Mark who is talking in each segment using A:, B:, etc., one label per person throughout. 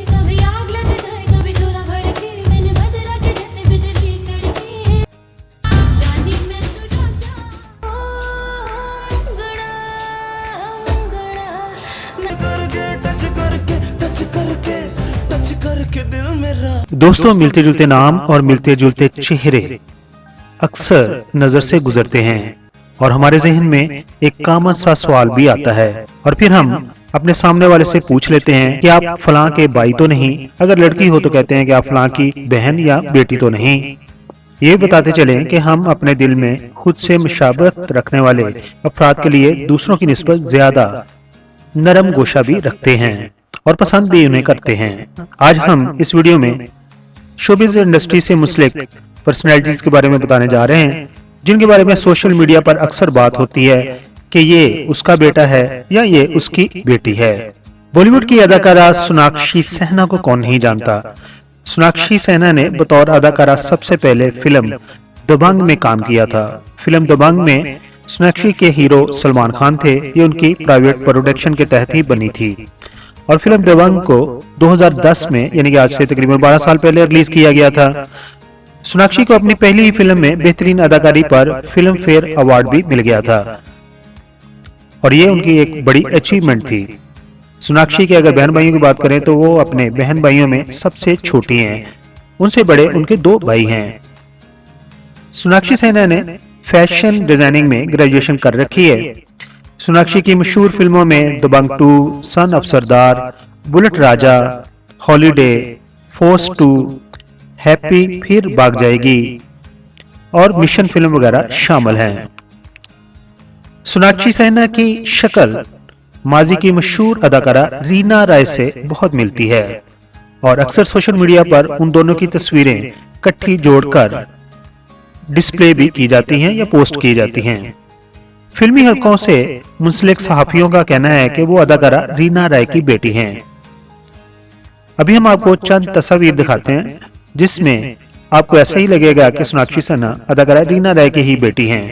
A: कभी आग लग जाए कभी शोला भड़के मैंने बदला के जैसे बिजली कड़के रानी मैं तो राजा गड़ा
B: टच करके दिल मेरा।
C: दोस्तों, मिलते जुलते नाम और मिलते जुलते चेहरे अक्सर नजर से गुजरते हैं और हमारे जहन में एक कॉमन सा सवाल भी आता है और फिर हम अपने सामने वाले से पूछ लेते हैं कि आप फलां के भाई तो नहीं। अगर लड़की हो तो कहते हैं कि आप फलां की बहन या बेटी तो नहीं। ये बताते चलें कि हम अपने दिल में खुद से मुशाबहत रखने वाले अफराद के लिए दूसरों की निस्बत ज्यादा नरम गोशा भी रखते हैं और पसंद भी उन्हें करते हैं। आज हम इस वीडियो में शोबिज इंडस्ट्री से मुंसलिक पर्सनैलिटीज के बारे में बताने जा रहे हैं जिनके बारे में सोशल मीडिया पर अक्सर बात होती है कि ये उसका बेटा है या ये उसकी बेटी है। बॉलीवुड की अदाकारा सोनाक्षी सिन्हा को कौन नहीं जानता। सोनाक्षी सिन्हा ने बतौर अदाकारा सबसे पहले फिल्म दबंग में काम किया था। फिल्म दबंग में सोनाक्षी के हीरो सलमान खान थे। ये उनकी प्राइवेट प्रोडक्शन के तहत ही बनी थी और फिल्म दबंग को 2010 में यानी कि आज से तकरीबन 12 साल पहले रिलीज किया गया था। सोनाक्षी को अपनी पहली ही फिल्म में बेहतरीन अदाकारी पर फिल्म फेयर अवार्ड भी मिल गया था और ये उनकी एक बड़ी अचीवमेंट थी। सोनाक्षी के अगर बहन भाइयों की बात करें तो वो अपने बहन भाइयों में सबसे छोटी हैं। उनसे बड़े उनके 2 भाई हैं। सोनाक्षी सिन्हा ने फैशन डिजाइनिंग में ग्रेजुएशन कर रखी है। सोनाक्षी की मशहूर फिल्मों में दबंग 2, son of Sardar, bullet Raja, holiday, force 2, happy, फिर भाग जाएगी और मिशन फिल्म वगैरह शामिल हैं। सोनाक्षी सिन्हा की शक्ल माजी की मशहूर अदाकारा रीना राय से बहुत मिलती है और अक्सर सोशल मीडिया पर उन दोनों की तस्वीरें इकट्ठी जोड़कर डिस्प्ले भी की जाती हैं या पोस्ट की जाती हैं। फिल्मी हलकों से मुंसलिक सहाफियों का कहना है कि वो अदाकारा रीना राय की बेटी हैं। अभी हम आपको चंद तस्वीर दिखाते हैं जिसमें आपको ऐसा ही लगेगा कि सोनाक्षी सिन्हा अदाकारा रीना राय की ही बेटी हैं।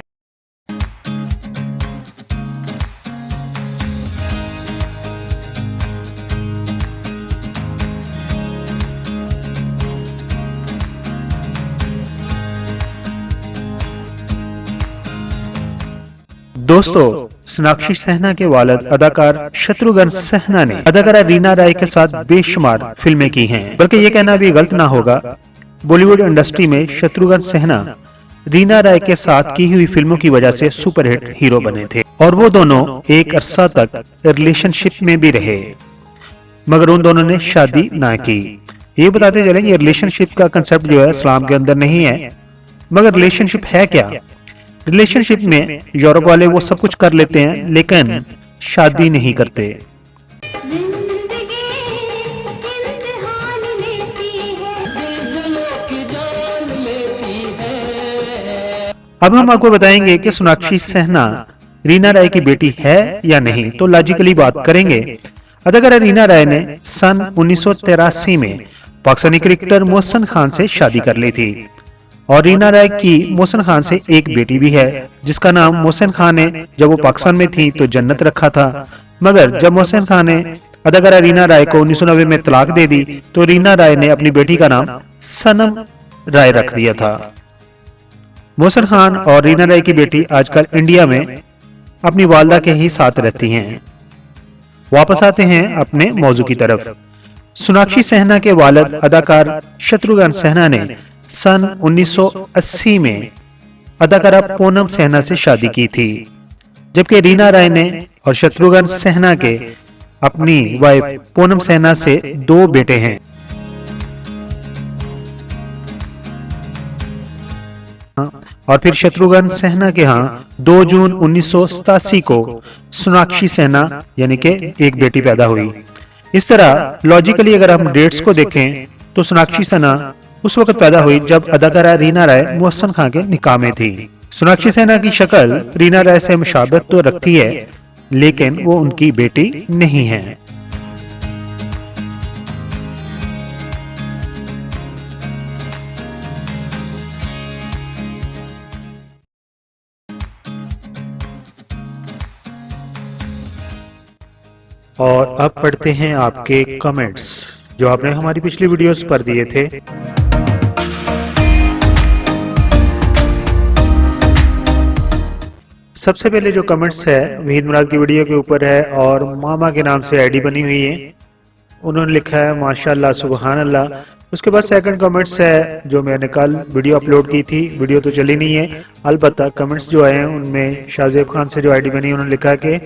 C: दोस्तों, सोनाक्षी सिन्हा के वालिद अदाकार शत्रुघ्न सिन्हा ने अदाकारा रीना राय के साथ बेशुमार फिल्में की हैं। बल्कि ये कहना भी गलत ना होगा, बॉलीवुड इंडस्ट्री में शत्रुघ्न सिन्हा रीना राय के साथ की हुई फिल्मों की वजह से सुपरहिट हीरो बने थे और वो दोनों एक अरसा तक रिलेशनशिप में भी रहे मगर उन दोनों ने शादी ना की। ये बताते चलें कि रिलेशनशिप का कंसेप्ट जो है इस्लाम के अंदर नहीं है, मगर रिलेशनशिप है क्या। रिलेशनशिप में यूरोप वाले वो सब कुछ कर लेते हैं लेकिन शादी नहीं करते।
A: जिंदगी इम्तिहान लेती है।
C: अब हम आपको बताएंगे कि सोनाक्षी सिन्हा रीना राय की बेटी है या नहीं, तो लॉजिकली बात करेंगे। अदाकारा रीना राय ने सन 1983 में पाकिस्तानी क्रिकेटर मोहसिन खान से शादी कर ली थी और रीना राय की मोहसिन खान से एक बेटी भी है जिसका नाम मोहसिन खान ने जब वो पाकिस्तान में थी तो जन्नत रखा था, मगर जब मोहसिन खान ने अदाकारा रीना राय को 1990 में तलाक दे दी तो रीना राय ने अपनी बेटी का नाम सनम राय रख दिया था। मोहसिन खान और रीना राय की बेटी आजकल इंडिया में अपनी वालदा के ही साथ रहती हैं। वापस आते हैं अपने मौजू की तरफ। सोनाक्षी सिन्हा के वालिद अदाकार शत्रुघ्न सिन्हा ने सन 1980 में अदाकारा पूनम सिन्हा से शादी की थी, जबकि रीना राय ने और शत्रुघ्न सिन्हा के अपनी वाइफ पूनम सिन्हा से 2 बेटे हैं। और फिर शत्रुघ्न सिन्हा के यहाँ 2 जून 1987 को सोनाक्षी सिन्हा यानी कि एक बेटी पैदा हुई। इस तरह लॉजिकली अगर हम डेट्स को देखें तो सोनाक्षी सिन्हा उस वक्त पैदा हुई जब अदाकारा रीना राय मोहसिन खान के निकाह में थी। सोनाक्षी सिन्हा की शक्ल रीना राय से मुशाबहत तो रखती है लेकिन वो उनकी बेटी नहीं है। और अब पढ़ते हैं आपके कमेंट्स जो आपने हमारी पिछली वीडियोस पर दिए थे। सबसे पहले जो कमेंट्स है वहीद मुराद की वीडियो के ऊपर है और मामा के नाम से आईडी बनी हुई है। उन्होंने लिखा है माशाल्लाह सुबहान अल्लाह। उसके बाद सेकंड कमेंट्स है जो मैंने कल वीडियो अपलोड की थी, वीडियो तो चली नहीं है, अलबत्ता कमेंट्स जो आए हैं उनमें शाहजेब खान से जो आईडी बनी है उन्होंने लिखा कि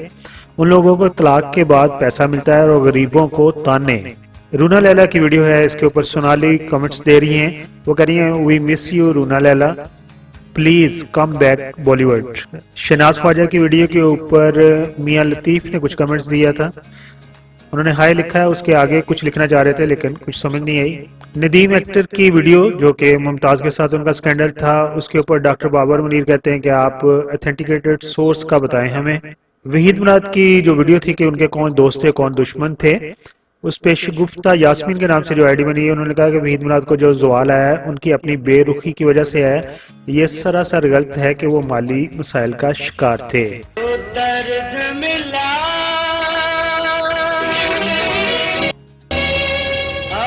C: उन लोगों को तलाक के बाद पैसा मिलता है और गरीबों को ताने। रूना लैला की वीडियो है, इसके ऊपर सोनाली कमेंट्स दे रही हैं, वो कह रही हैं we miss you Runa Laila, please come back Bollywood. Shehnaz Khwaja की वीडियो के ऊपर मियां लतीफ ने कुछ कमेंट्स दिया था, उन्होंने हाय लिखा है, उसके आगे कुछ लिखना चाह रहे थे लेकिन कुछ समझ नहीं आई। नदीम एक्टर की वीडियो जो कि मुमताज के साथ उनका स्कैंडल था, उसके ऊपर डॉक्टर बाबर मुनीर कहते हैं कि आप ऑथेंटिकेटेड सोर्स का बताएं हमें। वहीद मुराद की जो वीडियो थी कि उनके कौन दोस्त थे कौन दुश्मन थे, उस पे शगुफ्ता यास्मीन के नाम से जो आईडी बनी है उन्होंने कहा कि वहीद मुराद को जो ज़वाल आया है उनकी अपनी बेरुखी की वजह से है, ये सरासर गलत है कि वो माली मसाइल का शिकार थे।
B: दर्द मिला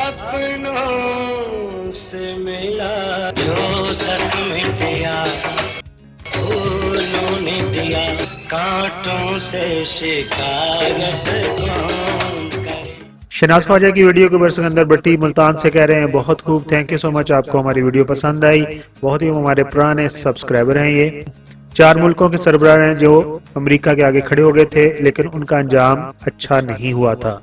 B: अपनों से मिला, जो जख्म दिया फूलों ने दिया, कांटों से शिकायत कौन करे।
C: शहनाज ख्वाजा की वीडियो के ऊपर सिकंदर भट्टी मुल्तान से कह रहे हैं बहुत खूब, थैंक यू सो मच, आपको हमारी वीडियो पसंद आई, बहुत ही हमारे पुराने सब्सक्राइबर हैं। ये 4 मुल्कों के सरबराह हैं जो अमेरिका के आगे खड़े हो गए थे लेकिन उनका अंजाम अच्छा नहीं हुआ था।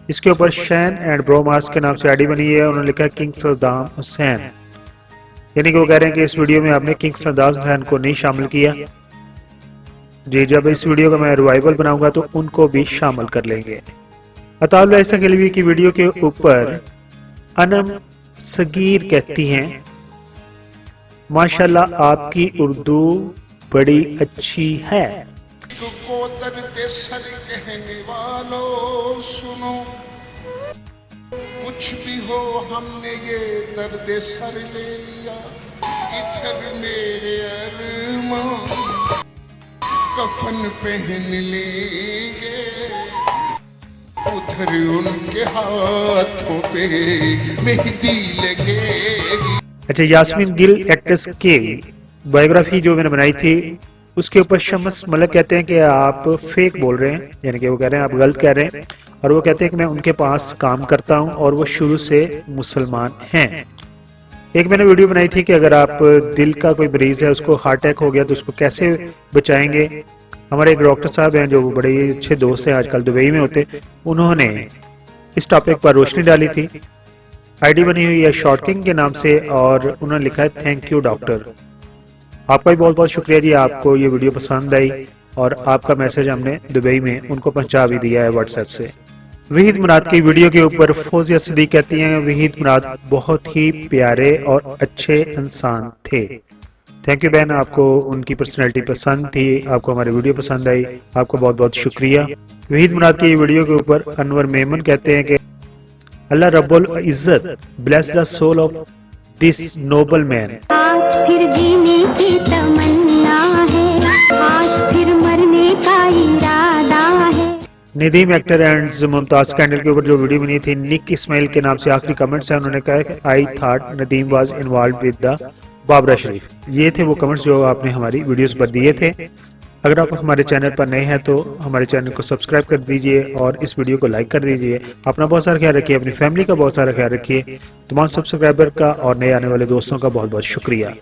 C: इसके ऊपर शैन एंड ब्रोमास के नाम से आईडी बनी है, उन्होंने लिखा किंग सद्दाम हुसैन, यानी कि वो कह रहे हैं कि इस वीडियो में आपने किंग सद्दाम हुसैन को नहीं शामिल किया जी, जब इस वीडियो का मैं रिवाइवल बनाऊंगा तो उनको भी शामिल कर लेंगे। अताउल्लाह ईसा खिलवी की वीडियो के ऊपर अनम सगीर कहती हैं माशाल्लाह आपकी उर्दू बड़ी अच्छी है।
D: को दर्द सर कहने वालों सुनो, कुछ भी हो हमने ये दर्द सर ले लिया, इधर मेरे अरमान कफन पहन लेंगे, उधर उनके हाथों पे मेहंदी लगेगी।
C: अच्छा, यास्मीन गिल एक्ट्रेस की बायोग्राफी जो मैंने बनाई थी उसके ऊपर शम्स मलिक कहते हैं कि आप फेक बोल रहे हैं, यानी कि वो कह रहे हैं आप गलत कह रहे हैं, और वो कहते हैं कि मैं उनके पास काम करता हूं और वो शुरू से मुसलमान हैं। एक मैंने वीडियो बनाई थी कि अगर आप दिल का कोई मरीज है उसको हार्ट अटैक हो गया तो उसको कैसे बचाएंगे। हमारे एक डॉक्टर साहब हैं जो बड़े अच्छे दोस्त हैं, आजकल दुबई में होते, उन्होंने इस टॉपिक पर रोशनी डाली थी। आईडी बनी हुई है शॉर्ट किंग के नाम से और उन्होंने लिखा है थैंक यू डॉक्टर। आपका भी बहुत बहुत शुक्रिया जी, आपको ये वीडियो पसंद आई और आपका मैसेज हमने दुबई में उनको पहुंचा भी दिया है व्हाट्सएप से। वहीद मुराद की वीडियो के ऊपर फौजिया सदीक कहती हैं वहीद मुराद बहुत ही प्यारे और अच्छे इंसान थे। थैंक यू बहन, आपको उनकी पर्सनैलिटी पसंद थी, आपको हमारी वीडियो पसंद आई, आपका बहुत बहुत शुक्रिया। वहीद मुराद की वीडियो के ऊपर अनवर मेमन कहते हैं कि अल्लाह रब्बुल इज्जत bless the soul of this noble man.
E: आज फिर जीने की तमन्ना है, आज फिर मरने का इरादा है।
C: Nadeem actor and Mumtaz scandal के ऊपर जो वीडियो बनी थी निक इस्माइल के नाम से आखिरी कमेंट्स है, उन्होंने कहा कि I thought Nadeem was involved with the Babra Sharif. ये थे वो कमेंट्स जो आपने हमारी वीडियोस पर दिए थे। अगर आप हमारे चैनल पर नए हैं तो हमारे चैनल को सब्सक्राइब कर दीजिए और इस वीडियो को लाइक कर दीजिए। अपना बहुत सारा ख्याल रखिए, अपनी फैमिली का बहुत सारा ख्याल रखिए। तमाम सब्सक्राइबर का और नए आने वाले दोस्तों का बहुत बहुत शुक्रिया।